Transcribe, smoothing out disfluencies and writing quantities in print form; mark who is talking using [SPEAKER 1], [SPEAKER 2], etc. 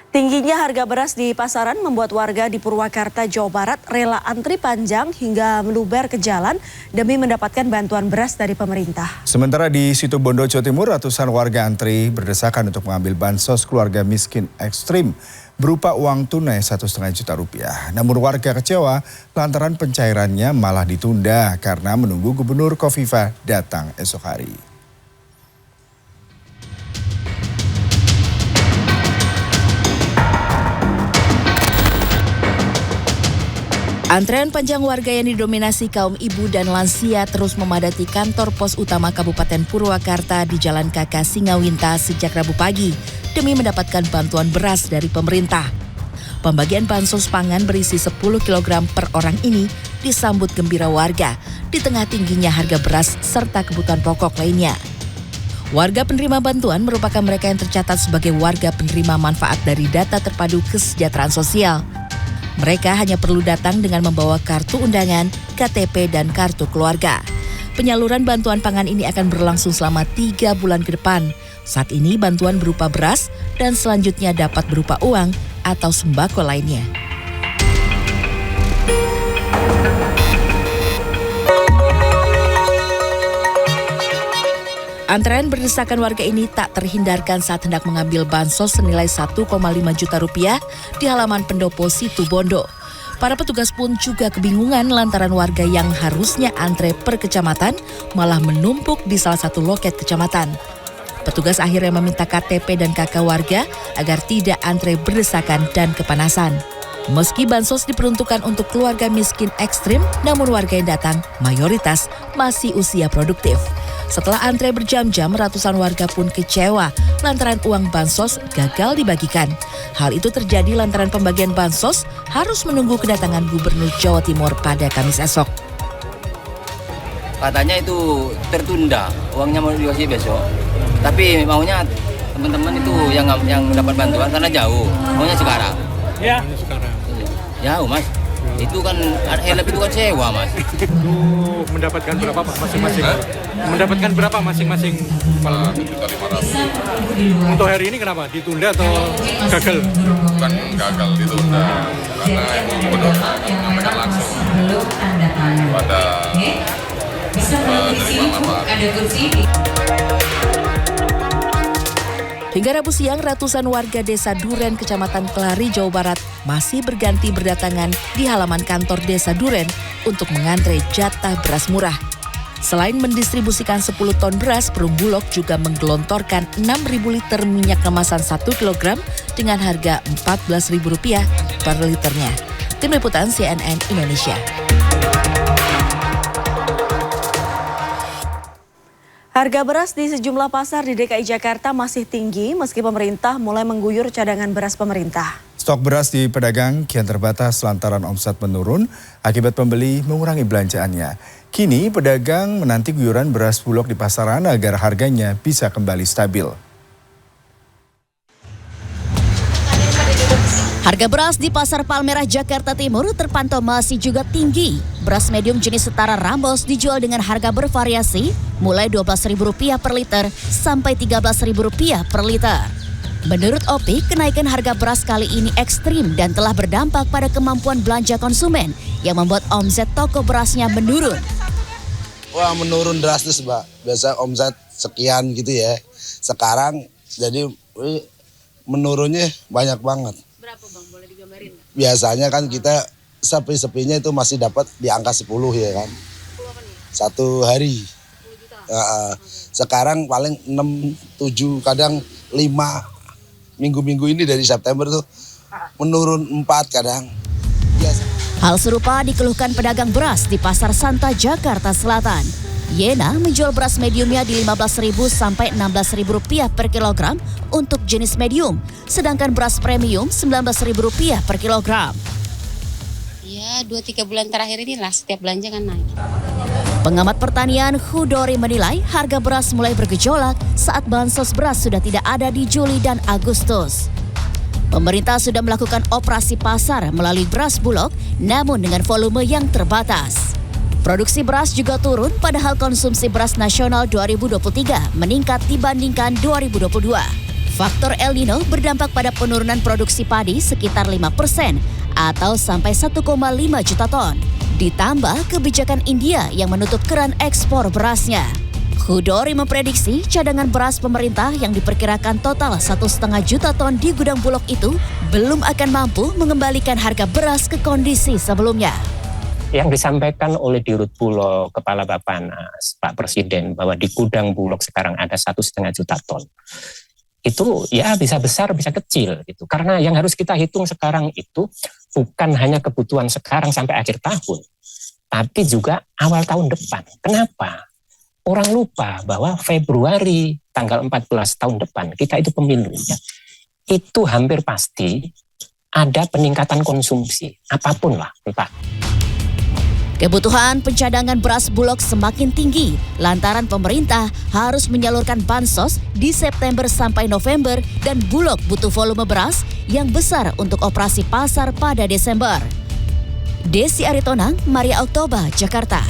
[SPEAKER 1] Tingginya harga beras di pasaran membuat warga di Purwakarta, Jawa Barat rela antri panjang hingga meluber ke jalan demi mendapatkan bantuan beras dari pemerintah.
[SPEAKER 2] Sementara di Situbondo, Jawa Timur, ratusan warga antri berdesakan untuk mengambil bansos keluarga miskin ekstrim berupa uang tunai Rp1,5 juta. Namun warga kecewa lantaran pencairannya malah ditunda karena menunggu Gubernur Kofifa datang esok hari.
[SPEAKER 3] Antrean panjang warga yang didominasi kaum ibu dan lansia terus memadati kantor pos utama Kabupaten Purwakarta di Jalan KK Singawinta sejak Rabu pagi demi mendapatkan bantuan beras dari pemerintah. Pembagian bansos pangan berisi 10 kg per orang ini disambut gembira warga di tengah tingginya harga beras serta kebutuhan pokok lainnya. Warga penerima bantuan merupakan mereka yang tercatat sebagai warga penerima manfaat dari data terpadu kesejahteraan sosial. Mereka hanya perlu datang dengan membawa kartu undangan, KTP, dan kartu keluarga. Penyaluran bantuan pangan ini akan berlangsung selama 3 bulan ke depan. Saat ini bantuan berupa beras dan selanjutnya dapat berupa uang atau sembako lainnya. Antrean berdesakan warga ini tak terhindarkan saat hendak mengambil bansos senilai Rp1,5 juta di halaman pendopo Situbondo. Para petugas pun juga kebingungan lantaran warga yang harusnya antre per kecamatan malah menumpuk di salah satu loket kecamatan. Petugas akhirnya meminta KTP dan KK warga agar tidak antre berdesakan dan kepanasan. Meski bansos diperuntukkan untuk keluarga miskin ekstrim, namun warga yang datang mayoritas masih usia produktif. Setelah antre berjam-jam, ratusan warga pun kecewa lantaran uang bansos gagal dibagikan. Hal itu terjadi lantaran pembagian bansos harus menunggu kedatangan Gubernur Jawa Timur pada Kamis esok.
[SPEAKER 4] Katanya itu tertunda, uangnya mau dikasih besok. Tapi maunya teman-teman itu yang dapat bantuan karena jauh, maunya sekarang.
[SPEAKER 5] Ya,
[SPEAKER 4] Jauh mas, itu kan helm itu kan sewa mas.
[SPEAKER 5] Itu mendapatkan berapa Pak masing-masing? Mendapatkan berapa masing-masing?
[SPEAKER 6] 4.500.
[SPEAKER 5] Untuk hari ini kenapa? Ditunda atau gagal?
[SPEAKER 6] Bukan gagal, ditunda. Karena Ibu Gubernur menyampaikan langsung pada penerima manfaat.
[SPEAKER 3] Hingga Rabu siang, ratusan warga Desa Duren, Kecamatan Kelari, Jawa Barat masih berganti berdatangan di halaman kantor Desa Duren untuk mengantre jatah beras murah. Selain mendistribusikan 10 ton beras, Perum Bulog juga menggelontorkan 6.000 liter minyak kemasan 1 kg dengan harga Rp14.000 per liternya. Tim Liputan CNN Indonesia.
[SPEAKER 1] Harga beras di sejumlah pasar di DKI Jakarta masih tinggi meski pemerintah mulai mengguyur cadangan beras pemerintah.
[SPEAKER 2] Stok beras di pedagang kian terbatas lantaran omset menurun akibat pembeli mengurangi belanjaannya. Kini pedagang menanti guyuran beras Bulog di pasaran agar harganya bisa kembali stabil.
[SPEAKER 7] Harga beras di Pasar Palmerah, Jakarta Timur terpantau masih juga tinggi. Beras medium jenis setara Rambos dijual dengan harga bervariasi mulai Rp12.000 per liter sampai Rp13.000 per liter. Menurut Opik, kenaikan harga beras kali ini ekstrim dan telah berdampak pada kemampuan belanja konsumen yang membuat omset toko berasnya menurun.
[SPEAKER 8] Wah, menurun drastis, Mbak. Biasa omset sekian gitu ya. Sekarang jadi menurunnya banyak banget.
[SPEAKER 7] Berapa Bang? Boleh digambarin?
[SPEAKER 8] Biasanya kan kita sepi-sepinya itu masih dapat di angka 10 ya kan.
[SPEAKER 7] 10 apa nih?
[SPEAKER 8] Satu hari.
[SPEAKER 7] 10 juta?
[SPEAKER 8] Sekarang paling 6, 7, kadang 5. Minggu-minggu ini dari September tuh menurun 4 kadang. Biasa.
[SPEAKER 7] Hal serupa dikeluhkan pedagang beras di Pasar Santa, Jakarta Selatan. Yena menjual beras mediumnya di Rp15.000 sampai Rp16.000 per kilogram untuk jenis medium, sedangkan beras premium Rp19.000 per kilogram.
[SPEAKER 9] Ya, 2-3 bulan terakhir inilah setiap belanja kan naik.
[SPEAKER 7] Pengamat pertanian Hudori menilai harga beras mulai bergejolak saat bansos beras sudah tidak ada di Juli dan Agustus. Pemerintah sudah melakukan operasi pasar melalui beras Bulog, namun dengan volume yang terbatas. Produksi beras juga turun, padahal konsumsi beras nasional 2023 meningkat dibandingkan 2022. Faktor El Nino berdampak pada penurunan produksi padi sekitar 5% atau sampai 1,5 juta ton. Ditambah kebijakan India yang menutup keran ekspor berasnya. Hudori memprediksi cadangan beras pemerintah yang diperkirakan total 1,5 juta ton di gudang Bulog itu belum akan mampu mengembalikan harga beras ke kondisi sebelumnya.
[SPEAKER 10] Yang disampaikan oleh Dirut Bulog, Kepala Bappenas, Pak Presiden, bahwa di gudang Bulog sekarang ada 1,5 juta ton. Itu ya bisa besar, bisa kecil. Gitu. Karena yang harus kita hitung sekarang itu bukan hanya kebutuhan sekarang sampai akhir tahun, tapi juga awal tahun depan. Kenapa? Orang lupa bahwa Februari tanggal 14 tahun depan kita itu pemilu. Ya. Itu hampir pasti ada peningkatan konsumsi, apapun lah. Entah.
[SPEAKER 7] Kebutuhan pencadangan beras Bulog semakin tinggi lantaran pemerintah harus menyalurkan bansos di September sampai November dan Bulog butuh volume beras yang besar untuk operasi pasar pada Desember. Desi Aritonang, Maria Oktober, Jakarta.